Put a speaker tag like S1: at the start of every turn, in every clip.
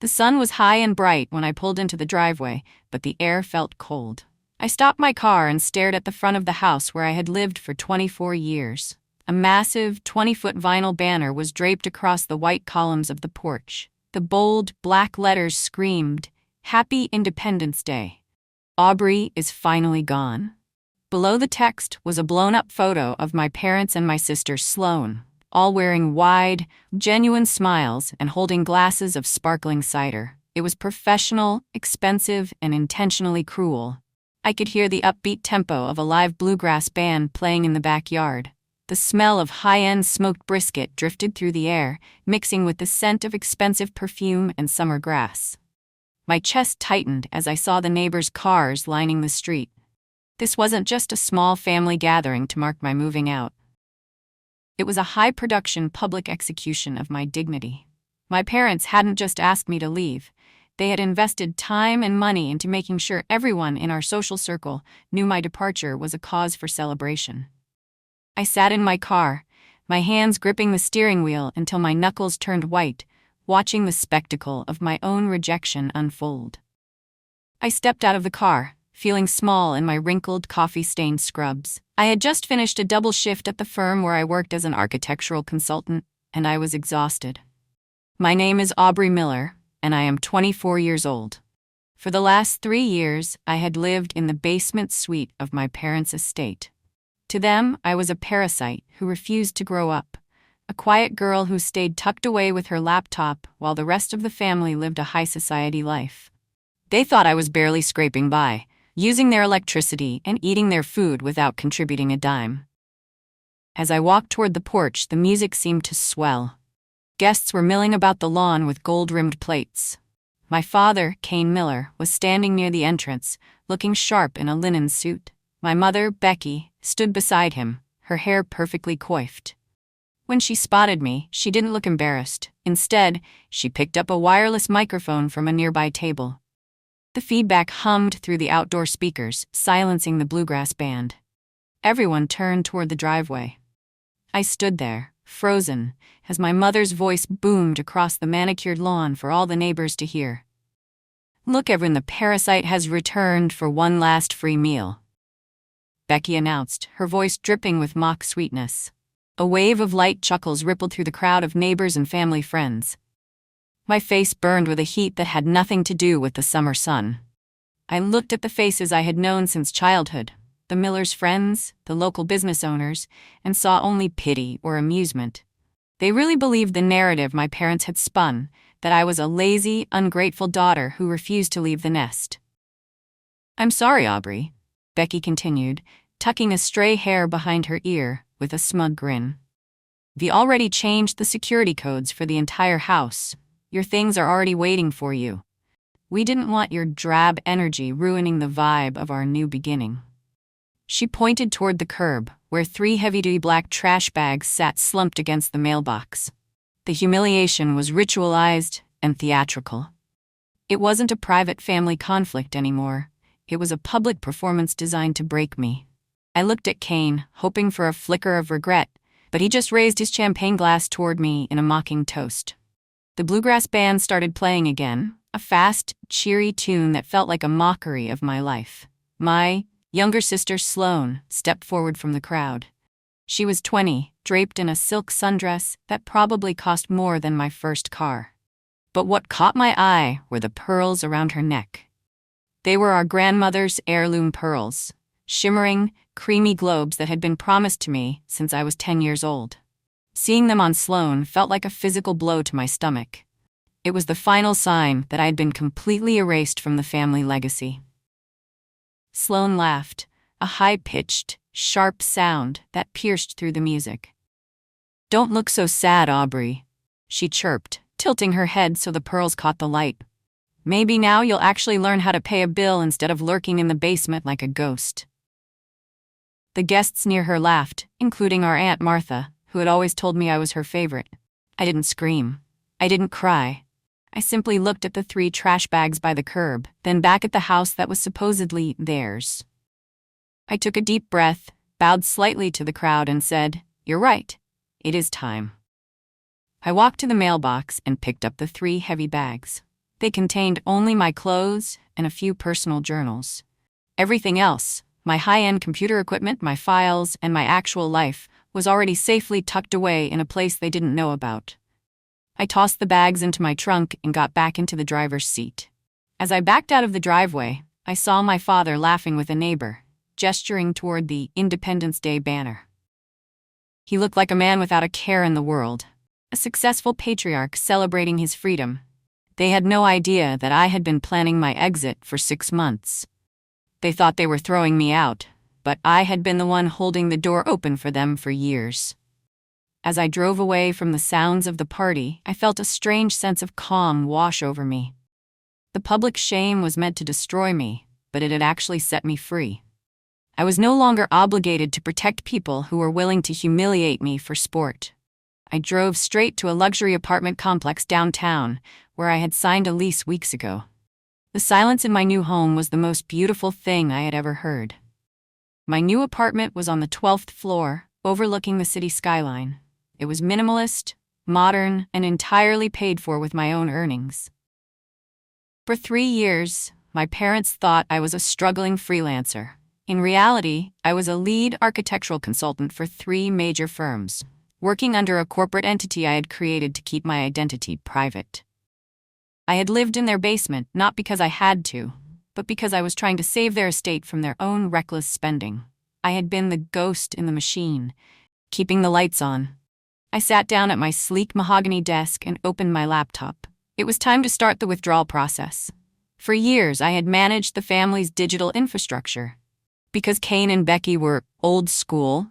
S1: The sun was high and bright when I pulled into the driveway, but the air felt cold. I stopped my car and stared at the front of the house where I had lived for 24 years. A massive 20-foot vinyl banner was draped across the white columns of the porch. The bold, black letters screamed, "Happy Independence Day. Aubrey is finally gone." Below the text was a blown-up photo of my parents and my sister Sloane, all wearing wide, genuine smiles and holding glasses of sparkling cider. It was professional, expensive, and intentionally cruel. I could hear the upbeat tempo of a live bluegrass band playing in the backyard. The smell of high-end smoked brisket drifted through the air, mixing with the scent of expensive perfume and summer grass. My chest tightened as I saw the neighbors' cars lining the street. This wasn't just a small family gathering to mark my moving out. It was a high-production public execution of my dignity. My parents hadn't just asked me to leave. They had invested time and money into making sure everyone in our social circle knew my departure was a cause for celebration. I sat in my car, my hands gripping the steering wheel until my knuckles turned white, watching the spectacle of my own rejection unfold. I stepped out of the car, feeling small in my wrinkled, coffee-stained scrubs. I had just finished a double shift at the firm where I worked as an architectural consultant, and I was exhausted. My name is Aubrey Miller, and I am 24 years old. For the last 3 years, I had lived in the basement suite of my parents' estate. To them, I was a parasite who refused to grow up, a quiet girl who stayed tucked away with her laptop while the rest of the family lived a high-society life. They thought I was barely scraping by, using their electricity and eating their food without contributing a dime. As I walked toward the porch, the music seemed to swell. Guests were milling about the lawn with gold-rimmed plates. My father, Kane Miller, was standing near the entrance, looking sharp in a linen suit. My mother, Becky, stood beside him, her hair perfectly coiffed. When she spotted me, she didn't look embarrassed. Instead, she picked up a wireless microphone from a nearby table. The feedback hummed through the outdoor speakers, silencing the bluegrass band. Everyone turned toward the driveway. I stood there, frozen, as my mother's voice boomed across the manicured lawn for all the neighbors to hear. "Look, everyone, the parasite has returned for one last free meal," Becky announced, her voice dripping with mock sweetness. A wave of light chuckles rippled through the crowd of neighbors and family friends. My face burned with a heat that had nothing to do with the summer sun. I looked at the faces I had known since childhood, the Millers' friends, the local business owners, and saw only pity or amusement. They really believed the narrative my parents had spun, that I was a lazy, ungrateful daughter who refused to leave the nest. "I'm sorry, Aubrey," Becky continued, tucking a stray hair behind her ear with a smug grin. "We already changed the security codes for the entire house. Your things are already waiting for you. We didn't want your drab energy ruining the vibe of our new beginning." She pointed toward the curb, where 3 heavy-duty black trash bags sat slumped against the mailbox. The humiliation was ritualized and theatrical. It wasn't a private family conflict anymore. It was a public performance designed to break me. I looked at Kane, hoping for a flicker of regret, but he just raised his champagne glass toward me in a mocking toast. The bluegrass band started playing again, a fast, cheery tune that felt like a mockery of my life. My younger sister Sloane stepped forward from the crowd. She was 20, draped in a silk sundress that probably cost more than my first car. But what caught my eye were the pearls around her neck. They were our grandmother's heirloom pearls, shimmering, creamy globes that had been promised to me since I was 10 years old. Seeing them on Sloane felt like a physical blow to my stomach. It was the final sign that I had been completely erased from the family legacy. Sloane laughed, a high-pitched, sharp sound that pierced through the music. "Don't look so sad, Aubrey," she chirped, tilting her head so the pearls caught the light. "Maybe now you'll actually learn how to pay a bill instead of lurking in the basement like a ghost." The guests near her laughed, including our Aunt Martha, who had always told me I was her favorite. I didn't scream. I didn't cry. I simply looked at the 3 trash bags by the curb, then back at the house that was supposedly theirs. I took a deep breath, bowed slightly to the crowd, and said, "You're right. It is time." I walked to the mailbox and picked up the 3 heavy bags. They contained only my clothes and a few personal journals. Everything else, my high-end computer equipment, my files, and my actual life, was already safely tucked away in a place they didn't know about. I tossed the bags into my trunk and got back into the driver's seat. As I backed out of the driveway, I saw my father laughing with a neighbor, gesturing toward the Independence Day banner. He looked like a man without a care in the world, a successful patriarch celebrating his freedom. They had no idea that I had been planning my exit for 6 months. They thought they were throwing me out, but I had been the one holding the door open for them for years. As I drove away from the sounds of the party, I felt a strange sense of calm wash over me. The public shame was meant to destroy me, but it had actually set me free. I was no longer obligated to protect people who were willing to humiliate me for sport. I drove straight to a luxury apartment complex downtown, where I had signed a lease weeks ago. The silence in my new home was the most beautiful thing I had ever heard. My new apartment was on the 12th floor, overlooking the city skyline. It was minimalist, modern, and entirely paid for with my own earnings. For 3 years, my parents thought I was a struggling freelancer. In reality, I was a lead architectural consultant for 3 major firms, working under a corporate entity I had created to keep my identity private. I had lived in their basement not because I had to, but because I was trying to save their estate from their own reckless spending. I had been the ghost in the machine, keeping the lights on. I sat down at my sleek mahogany desk and opened my laptop. It was time to start the withdrawal process. For years, I had managed the family's digital infrastructure. Because Kane and Becky were old school,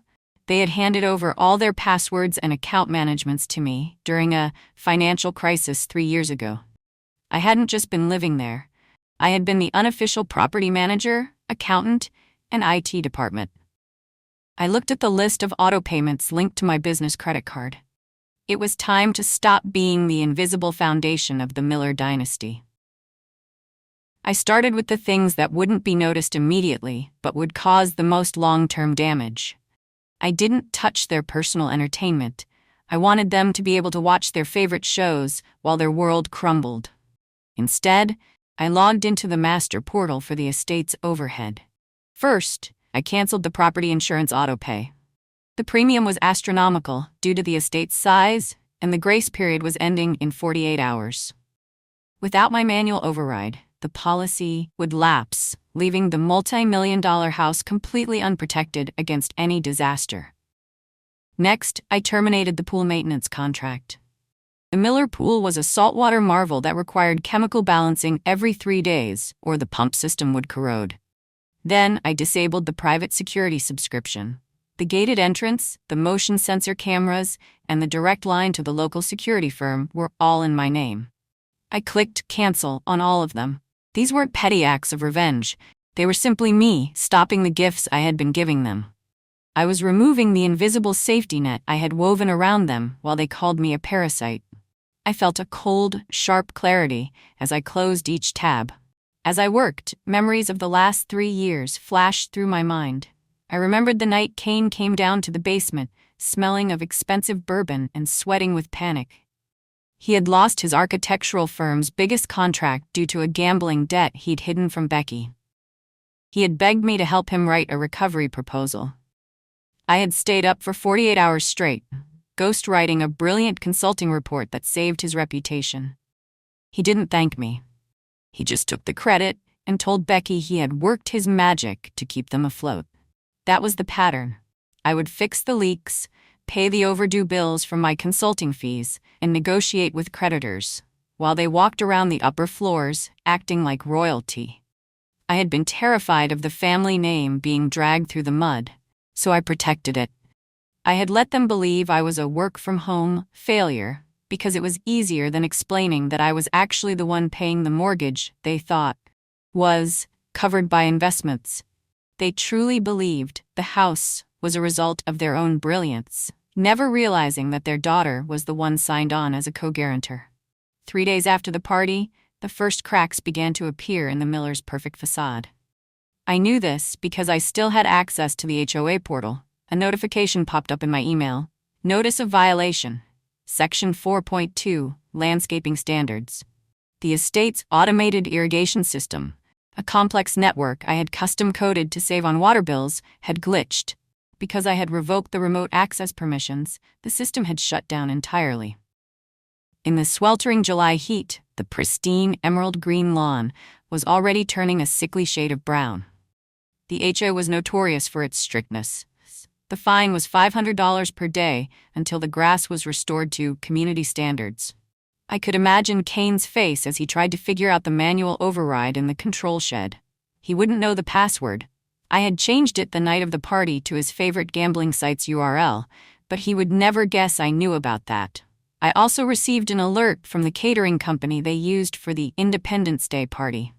S1: they had handed over all their passwords and account managements to me during a financial crisis 3 years ago. I hadn't just been living there. I had been the unofficial property manager, accountant, and IT department. I looked at the list of auto payments linked to my business credit card. It was time to stop being the invisible foundation of the Miller dynasty. I started with the things that wouldn't be noticed immediately, but would cause the most long-term damage. I didn't touch their personal entertainment. I wanted them to be able to watch their favorite shows while their world crumbled. Instead, I logged into the master portal for the estate's overhead. First, I canceled the property insurance autopay. The premium was astronomical due to the estate's size, and the grace period was ending in 48 hours. Without my manual override, the policy would lapse, leaving the multi-million-dollar house completely unprotected against any disaster. Next, I terminated the pool maintenance contract. The Miller pool was a saltwater marvel that required chemical balancing every 3 days, or the pump system would corrode. Then, I disabled the private security subscription. The gated entrance, the motion sensor cameras, and the direct line to the local security firm were all in my name. I clicked cancel on all of them. These weren't petty acts of revenge. They were simply me stopping the gifts I had been giving them. I was removing the invisible safety net I had woven around them while they called me a parasite. I felt a cold, sharp clarity as I closed each tab. As I worked, memories of the last 3 years flashed through my mind. I remembered the night Kane came down to the basement, smelling of expensive bourbon and sweating with panic. He had lost his architectural firm's biggest contract due to a gambling debt he'd hidden from Becky. He had begged me to help him write a recovery proposal. I had stayed up for 48 hours straight, ghostwriting a brilliant consulting report that saved his reputation. He didn't thank me. He just took the credit and told Becky he had worked his magic to keep them afloat. That was the pattern. I would fix the leaks, pay the overdue bills from my consulting fees, and negotiate with creditors, while they walked around the upper floors, acting like royalty. I had been terrified of the family name being dragged through the mud, so I protected it. I had let them believe I was a work-from-home failure because it was easier than explaining that I was actually the one paying the mortgage they thought was covered by investments. They truly believed the house was a result of their own brilliance, never realizing that their daughter was the one signed on as a co-guarantor. 3 days after the party, the first cracks began to appear in the Miller's perfect facade. I knew this because I still had access to the HOA portal. A notification popped up in my email. Notice of violation. Section 4.2, Landscaping Standards. The estate's automated irrigation system, a complex network I had custom-coded to save on water bills, had glitched. Because I had revoked the remote access permissions, the system had shut down entirely. In the sweltering July heat, the pristine emerald green lawn was already turning a sickly shade of brown. The HO was notorious for its strictness. The fine was $500 per day until the grass was restored to community standards. I could imagine Kane's face as he tried to figure out the manual override in the control shed. He wouldn't know the password. I had changed it the night of the party to his favorite gambling site's URL, but he would never guess I knew about that. I also received an alert from the catering company they used for the Independence Day party.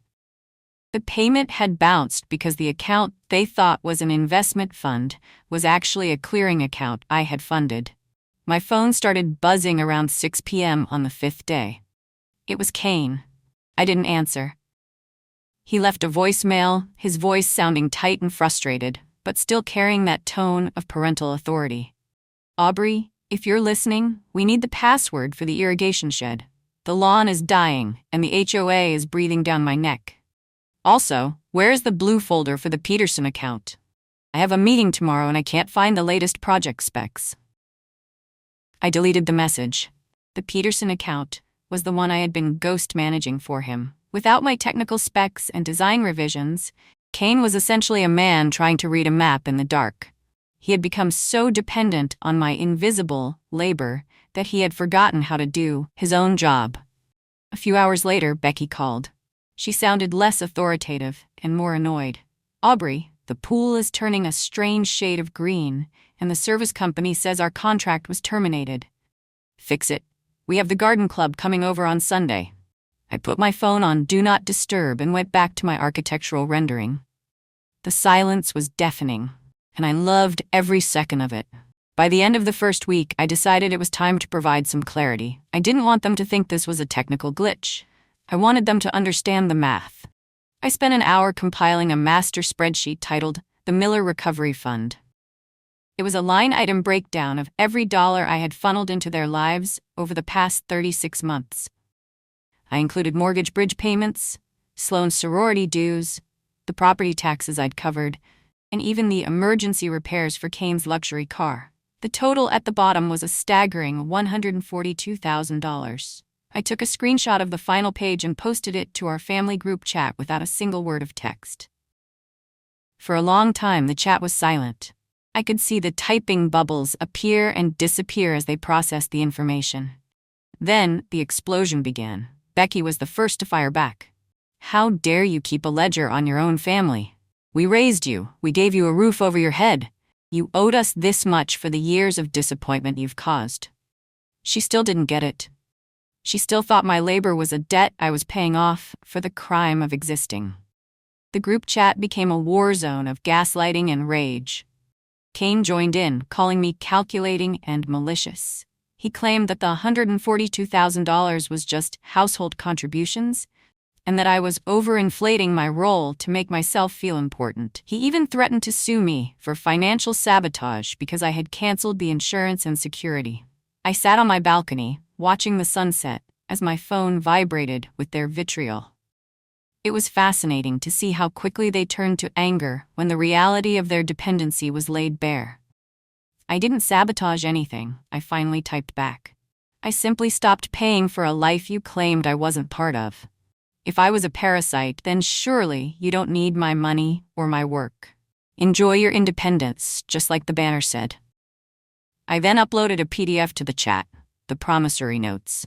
S1: The payment had bounced because the account they thought was an investment fund was actually a clearing account I had funded. My phone started buzzing around 6 p.m. on the 5th day. It was Kane. I didn't answer. He left a voicemail, his voice sounding tight and frustrated, but still carrying that tone of parental authority. "Aubrey, if you're listening, we need the password for the irrigation shed. The lawn is dying, and the HOA is breathing down my neck. Also, where's the blue folder for the Peterson account? I have a meeting tomorrow and I can't find the latest project specs." I deleted the message. The Peterson account was the one I had been ghost managing for him. Without my technical specs and design revisions, Kane was essentially a man trying to read a map in the dark. He had become so dependent on my invisible labor that he had forgotten how to do his own job. A few hours later, Becky called. She sounded less authoritative and more annoyed. "Aubrey, the pool is turning a strange shade of green, and the service company says our contract was terminated. Fix it. We have the garden club coming over on Sunday." I put my phone on Do Not Disturb and went back to my architectural rendering. The silence was deafening, and I loved every second of it. By the end of the first week, I decided it was time to provide some clarity. I didn't want them to think this was a technical glitch. I wanted them to understand the math. I spent an hour compiling a master spreadsheet titled The Miller Recovery Fund. It was a line-item breakdown of every dollar I had funneled into their lives over the past 36 months. I included mortgage bridge payments, Sloan's sorority dues, the property taxes I'd covered, and even the emergency repairs for Kane's luxury car. The total at the bottom was a staggering $142,000. I took a screenshot of the final page and posted it to our family group chat without a single word of text. For a long time, the chat was silent. I could see the typing bubbles appear and disappear as they processed the information. Then the explosion began. Becky was the first to fire back. "How dare you keep a ledger on your own family? We raised you. We gave you a roof over your head. You owed us this much for the years of disappointment you've caused." She still didn't get it. She still thought my labor was a debt I was paying off for the crime of existing. The group chat became a war zone of gaslighting and rage. Kane joined in, calling me calculating and malicious. He claimed that the $142,000 was just household contributions, and that I was overinflating my role to make myself feel important. He even threatened to sue me for financial sabotage because I had canceled the insurance and security. I sat on my balcony, watching the sunset, as my phone vibrated with their vitriol. It was fascinating to see how quickly they turned to anger when the reality of their dependency was laid bare. "I didn't sabotage anything," I finally typed back. "I simply stopped paying for a life you claimed I wasn't part of. If I was a parasite, then surely you don't need my money or my work. Enjoy your independence, just like the banner said." I then uploaded a PDF to the chat, the promissory notes.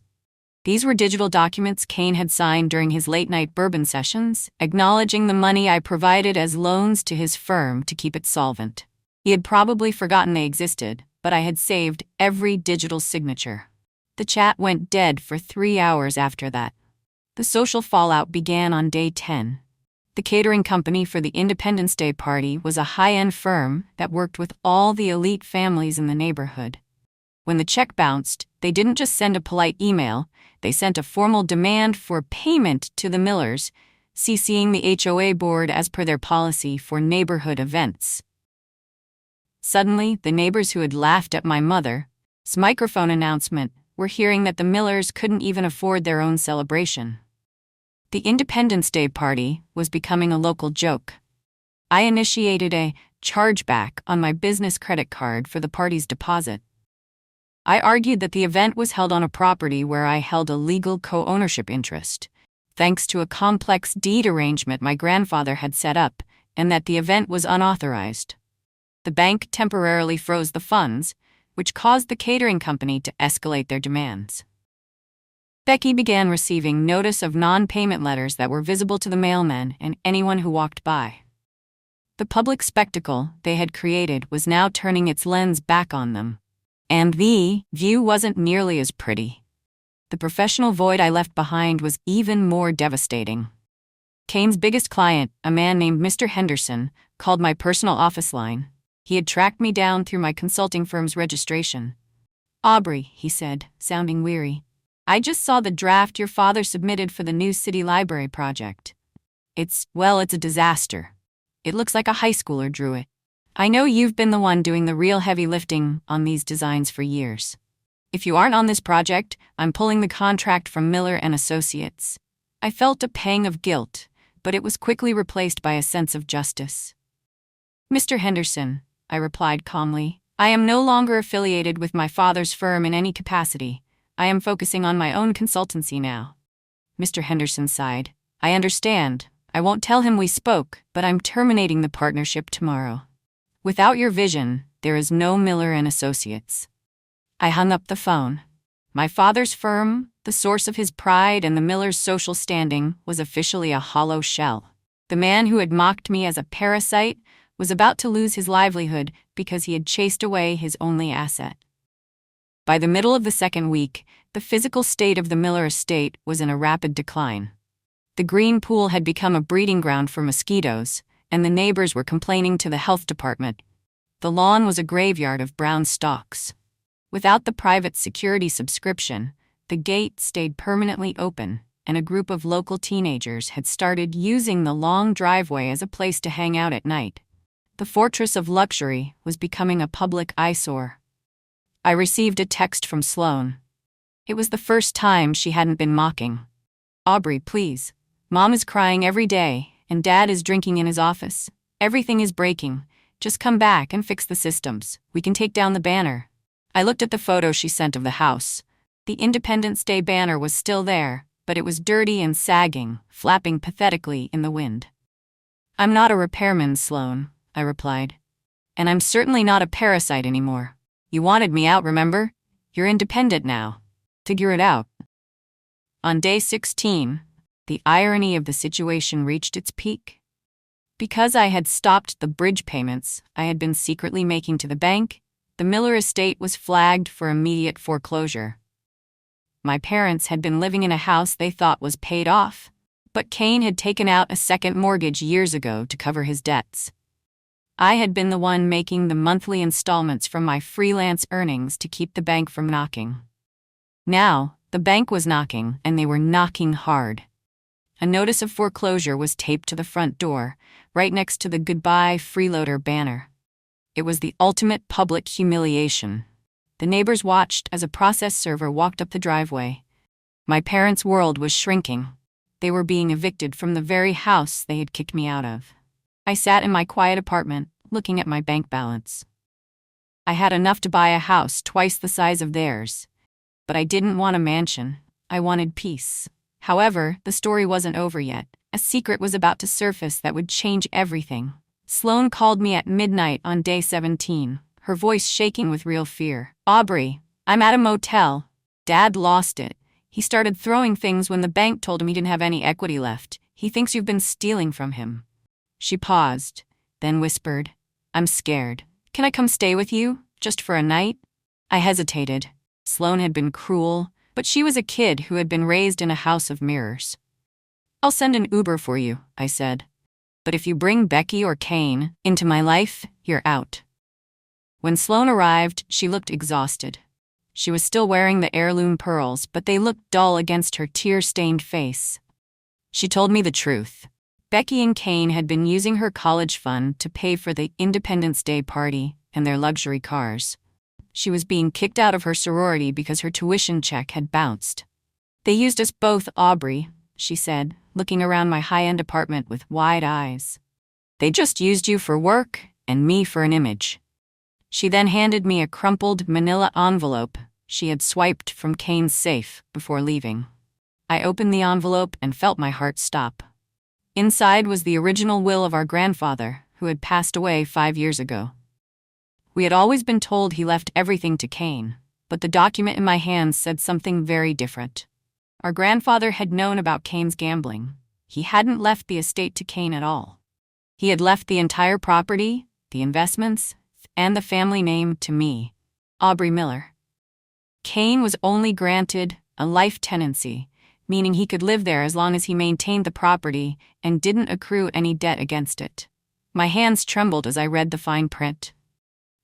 S1: These were digital documents Kane had signed during his late-night bourbon sessions, acknowledging the money I provided as loans to his firm to keep it solvent. He had probably forgotten they existed, but I had saved every digital signature. The chat went dead for 3 hours after that. The social fallout began on day 10. The catering company for the Independence Day party was a high-end firm that worked with all the elite families in the neighborhood. When the check bounced, they didn't just send a polite email, they sent a formal demand for payment to the Millers, CCing the HOA board as per their policy for neighborhood events. Suddenly, the neighbors who had laughed at my mother's microphone announcement were hearing that the Millers couldn't even afford their own celebration. The Independence Day party was becoming a local joke. I initiated a chargeback on my business credit card for the party's deposit. I argued that the event was held on a property where I held a legal co-ownership interest, thanks to a complex deed arrangement my grandfather had set up, and that the event was unauthorized. The bank temporarily froze the funds, which caused the catering company to escalate their demands. Becky began receiving notice of non-payment letters that were visible to the mailmen and anyone who walked by. The public spectacle they had created was now turning its lens back on them, and the view wasn't nearly as pretty. The professional void I left behind was even more devastating. Kane's biggest client, a man named Mr. Henderson, called my personal office line. He had tracked me down through my consulting firm's registration. "Aubrey," he said, sounding weary, "I just saw the draft your father submitted for the new city library project. It's a disaster. It looks like a high schooler drew it. I know you've been the one doing the real heavy lifting on these designs for years. If you aren't on this project, I'm pulling the contract from Miller and Associates." I felt a pang of guilt, but it was quickly replaced by a sense of justice. "Mr. Henderson," I replied calmly, "I am no longer affiliated with my father's firm in any capacity. I am focusing on my own consultancy now." Mr. Henderson sighed. "I understand. I won't tell him we spoke, but I'm terminating the partnership tomorrow. Without your vision, there is no Miller and Associates." I hung up the phone. My father's firm, the source of his pride and the Miller's social standing, was officially a hollow shell. The man who had mocked me as a parasite was about to lose his livelihood because he had chased away his only asset. By the middle of the second week, the physical state of the Miller estate was in a rapid decline. The green pool had become a breeding ground for mosquitoes, and the neighbors were complaining to the health department. The lawn was a graveyard of brown stalks. Without the private security subscription, the gate stayed permanently open, and a group of local teenagers had started using the long driveway as a place to hang out at night. The fortress of luxury was becoming a public eyesore. I received a text from Sloan. It was the first time she hadn't been mocking. "Aubrey, please. Mom is crying every day, and Dad is drinking in his office. Everything is breaking. Just come back and fix the systems. We can take down the banner." I looked at the photo she sent of the house. The Independence Day banner was still there, but it was dirty and sagging, flapping pathetically in the wind. "I'm not a repairman, Sloan," I replied. "And I'm certainly not a parasite anymore. You wanted me out, remember? You're independent now. Figure it out." On day 16, the irony of the situation reached its peak. Because I had stopped the bridge payments I had been secretly making to the bank, the Miller estate was flagged for immediate foreclosure. My parents had been living in a house they thought was paid off, but Kane had taken out a second mortgage years ago to cover his debts. I had been the one making the monthly installments from my freelance earnings to keep the bank from knocking. Now, the bank was knocking, and they were knocking hard. A notice of foreclosure was taped to the front door, right next to the "Goodbye, Freeloader" banner. It was the ultimate public humiliation. The neighbors watched as a process server walked up the driveway. My parents' world was shrinking. They were being evicted from the very house they had kicked me out of. I sat in my quiet apartment, looking at my bank balance. I had enough to buy a house twice the size of theirs. But I didn't want a mansion. I wanted peace. However, the story wasn't over yet. A secret was about to surface that would change everything. Sloan called me at midnight on day 17, her voice shaking with real fear. "Aubrey, I'm at a motel. Dad lost it. He started throwing things when the bank told him he didn't have any equity left. He thinks you've been stealing from him." She paused, then whispered, "I'm scared. Can I come stay with you, just for a night?" I hesitated. Sloan had been cruel, but she was a kid who had been raised in a house of mirrors. "I'll send an Uber for you," I said. "But if you bring Becky or Kane into my life, you're out." When Sloan arrived, she looked exhausted. She was still wearing the heirloom pearls, but they looked dull against her tear-stained face. She told me the truth. Becky and Kane had been using her college fund to pay for the Independence Day party and their luxury cars. She was being kicked out of her sorority because her tuition check had bounced. "They used us both, Aubrey," she said, looking around my high-end apartment with wide eyes. "They just used you for work and me for an image." She then handed me a crumpled manila envelope she had swiped from Kane's safe before leaving. I opened the envelope and felt my heart stop. Inside was the original will of our grandfather, who had passed away 5 years ago. We had always been told he left everything to Kane, but the document in my hands said something very different. Our grandfather had known about Kane's gambling. He hadn't left the estate to Kane at all. He had left the entire property, the investments, and the family name to me, Aubrey Miller. Kane was only granted a life tenancy, meaning he could live there as long as he maintained the property and didn't accrue any debt against it. My hands trembled as I read the fine print.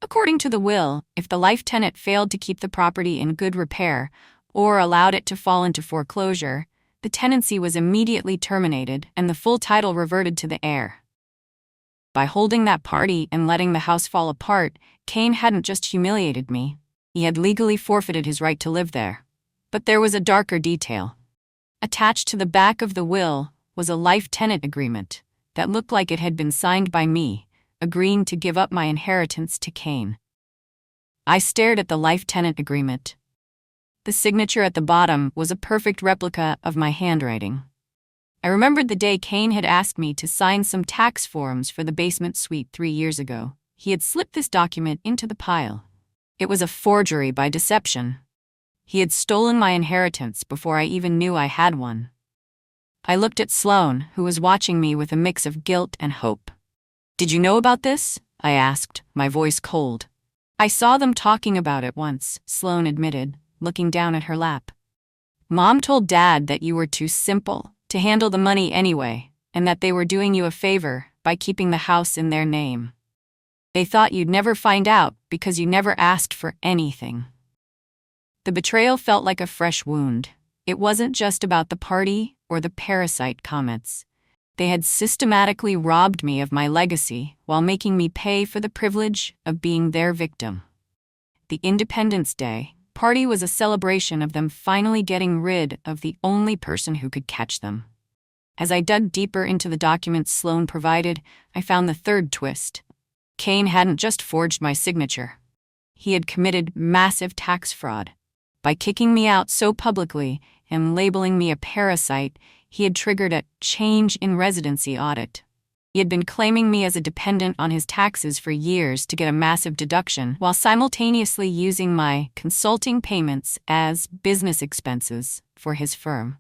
S1: According to the will, if the life tenant failed to keep the property in good repair or allowed it to fall into foreclosure, the tenancy was immediately terminated and the full title reverted to the heir. By holding that party and letting the house fall apart, Kane hadn't just humiliated me. He had legally forfeited his right to live there. But there was a darker detail. Attached to the back of the will was a life tenant agreement that looked like it had been signed by me, agreeing to give up my inheritance to Kane. I stared at the life tenant agreement. The signature at the bottom was a perfect replica of my handwriting. I remembered the day Kane had asked me to sign some tax forms for the basement suite 3 years ago. He had slipped this document into the pile. It was a forgery by deception. He had stolen my inheritance before I even knew I had one. I looked at Sloane, who was watching me with a mix of guilt and hope. "Did you know about this?" I asked, my voice cold. "I saw them talking about it once," Sloane admitted, looking down at her lap. "Mom told Dad that you were too simple to handle the money anyway, and that they were doing you a favor by keeping the house in their name. They thought you'd never find out because you never asked for anything." The betrayal felt like a fresh wound. It wasn't just about the party or the parasite comments. They had systematically robbed me of my legacy while making me pay for the privilege of being their victim. The Independence Day party was a celebration of them finally getting rid of the only person who could catch them. As I dug deeper into the documents Sloane provided, I found the third twist. Kane hadn't just forged my signature. He had committed massive tax fraud. By kicking me out so publicly and labeling me a parasite, he had triggered a change in residency audit. He had been claiming me as a dependent on his taxes for years to get a massive deduction, while simultaneously using my consulting payments as business expenses for his firm.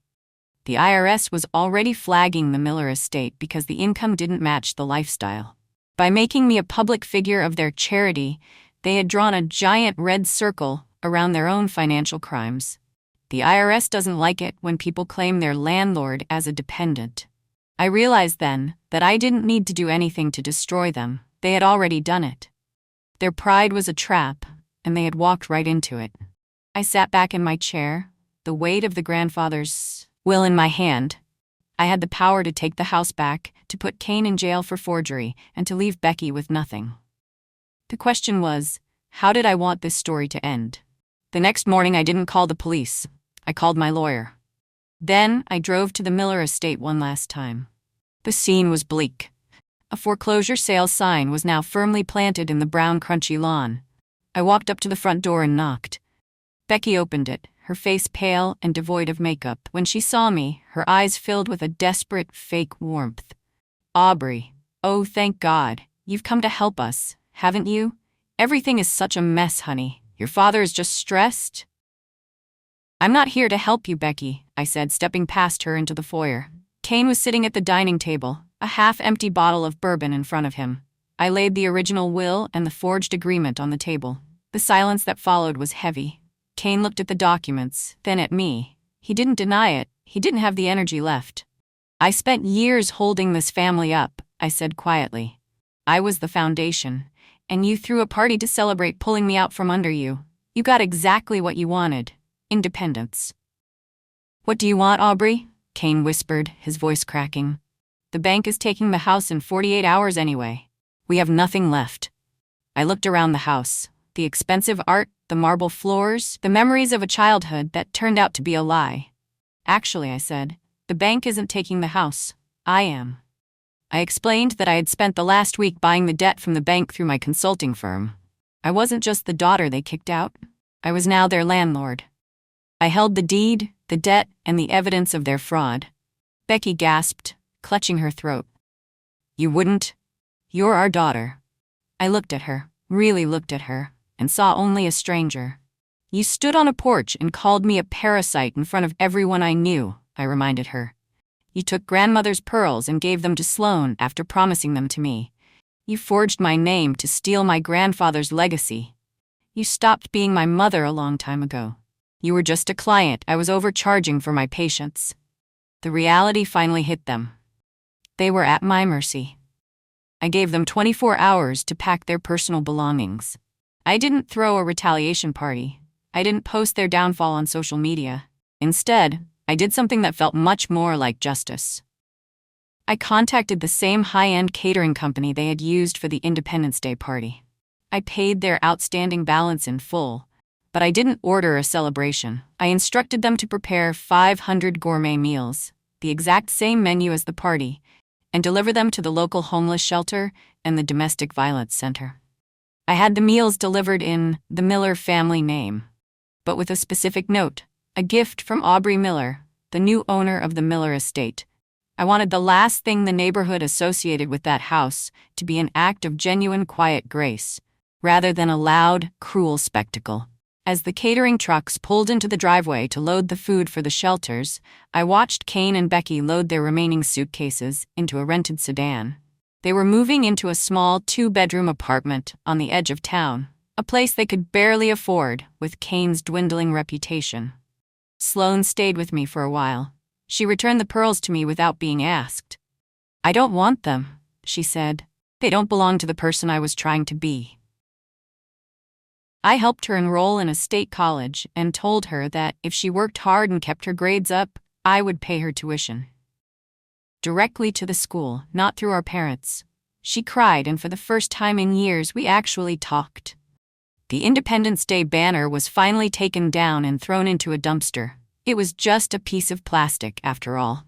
S1: The IRS was already flagging the Miller estate because the income didn't match the lifestyle. By making me a public figure of their charity, they had drawn a giant red circle around their own financial crimes. The IRS doesn't like it when people claim their landlord as a dependent. I realized then that I didn't need to do anything to destroy them. They had already done it. Their pride was a trap, and they had walked right into it. I sat back in my chair, the weight of the grandfather's will in my hand. I had the power to take the house back, to put Kane in jail for forgery, and to leave Becky with nothing. The question was, how did I want this story to end? The next morning I didn't call the police. I called my lawyer. Then I drove to the Miller estate one last time. The scene was bleak. A foreclosure sale sign was now firmly planted in the brown crunchy lawn. I walked up to the front door and knocked. Becky opened it, her face pale and devoid of makeup. When she saw me, her eyes filled with a desperate, fake warmth. "Aubrey, oh thank God, you've come to help us, haven't you? Everything is such a mess, honey. Your father is just stressed." "I'm not here to help you, Becky," I said, stepping past her into the foyer. Kane was sitting at the dining table, a half-empty bottle of bourbon in front of him. I laid the original will and the forged agreement on the table. The silence that followed was heavy. Kane looked at the documents, then at me. He didn't deny it. He didn't have the energy left. "I spent years holding this family up," I said quietly. "I was the foundation, and you threw a party to celebrate pulling me out from under you. You got exactly what you wanted. Independence." "What do you want, Aubrey?" Kane whispered, his voice cracking. "The bank is taking the house in 48 hours anyway. We have nothing left." I looked around the house. The expensive art, the marble floors, the memories of a childhood that turned out to be a lie. "Actually," I said, The bank isn't taking the house. I am. I explained that I had spent the last week buying the debt from the bank through my consulting firm. I wasn't just the daughter they kicked out. I was now their landlord. I held the deed, the debt, and the evidence of their fraud. Becky gasped, clutching her throat. You wouldn't? You're our daughter. I looked at her, really looked at her, and saw only a stranger. You stood on a porch and called me a parasite in front of everyone I knew, I reminded her. You took grandmother's pearls and gave them to Sloan after promising them to me. You forged my name to steal my grandfather's legacy. You stopped being my mother a long time ago. You were just a client I was overcharging for my patience. The reality finally hit them. They were at my mercy. I gave them 24 hours to pack their personal belongings. I didn't throw a retaliation party. I didn't post their downfall on social media. Instead, I did something that felt much more like justice. I contacted the same high-end catering company they had used for the Independence Day party. I paid their outstanding balance in full, but I didn't order a celebration. I instructed them to prepare 500 gourmet meals, the exact same menu as the party, and deliver them to the local homeless shelter and the domestic violence center. I had the meals delivered in the Miller family name, but with a specific note, a gift from Aubrey Miller, the new owner of the Miller estate. I wanted the last thing the neighborhood associated with that house to be an act of genuine quiet grace, rather than a loud, cruel spectacle. As the catering trucks pulled into the driveway to load the food for the shelters, I watched Kane and Becky load their remaining suitcases into a rented sedan. They were moving into a small 2-bedroom apartment on the edge of town, a place they could barely afford with Kane's dwindling reputation. Sloan stayed with me for a while. She returned the pearls to me without being asked. I don't want them, she said. They don't belong to the person I was trying to be. I helped her enroll in a state college and told her that if she worked hard and kept her grades up, I would pay her tuition. Directly to the school, not through our parents. She cried, and for the first time in years we actually talked. The Independence Day banner was finally taken down and thrown into a dumpster. It was just a piece of plastic, after all.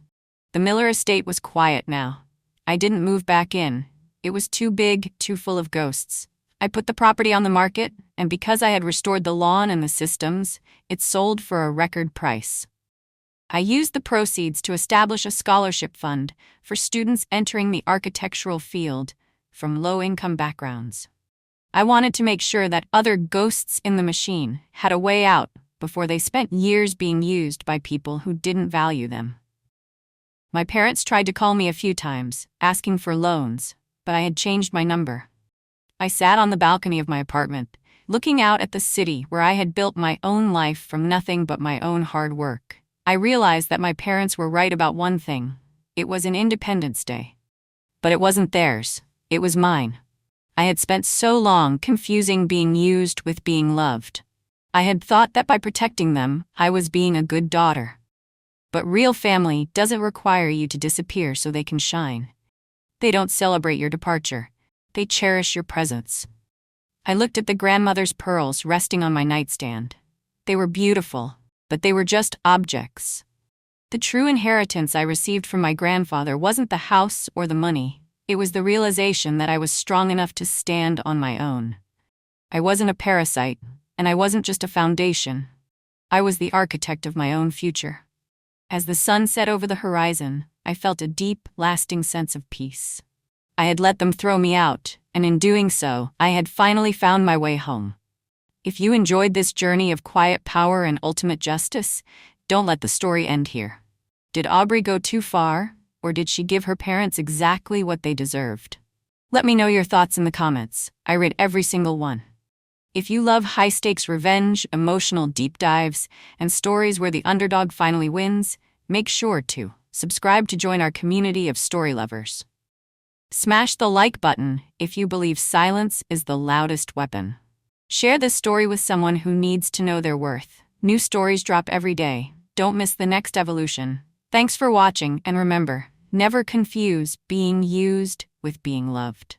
S1: The Miller estate was quiet now. I didn't move back in. It was too big, too full of ghosts. I put the property on the market, and because I had restored the lawn and the systems, it sold for a record price. I used the proceeds to establish a scholarship fund for students entering the architectural field from low-income backgrounds. I wanted to make sure that other ghosts in the machine had a way out before they spent years being used by people who didn't value them. My parents tried to call me a few times, asking for loans, but I had changed my number. I sat on the balcony of my apartment, looking out at the city where I had built my own life from nothing but my own hard work. I realized that my parents were right about one thing. It was an Independence Day. But it wasn't theirs. It was mine. I had spent so long confusing being used with being loved. I had thought that by protecting them, I was being a good daughter. But real family doesn't require you to disappear so they can shine. They don't celebrate your departure. They cherish your presence. I looked at the grandmother's pearls resting on my nightstand. They were beautiful, but they were just objects. The true inheritance I received from my grandfather wasn't the house or the money. It was the realization that I was strong enough to stand on my own. I wasn't a parasite, and I wasn't just a foundation. I was the architect of my own future. As the sun set over the horizon, I felt a deep, lasting sense of peace. I had let them throw me out, and in doing so, I had finally found my way home. If you enjoyed this journey of quiet power and ultimate justice, don't let the story end here. Did Aubrey go too far, or did she give her parents exactly what they deserved? Let me know your thoughts in the comments. I read every single one. If you love high-stakes revenge, emotional deep dives, and stories where the underdog finally wins, make sure to subscribe to join our community of story lovers. Smash the like button if you believe silence is the loudest weapon. Share this story with someone who needs to know their worth. New stories drop every day. Don't miss the next evolution. Thanks for watching, and remember, never confuse being used with being loved.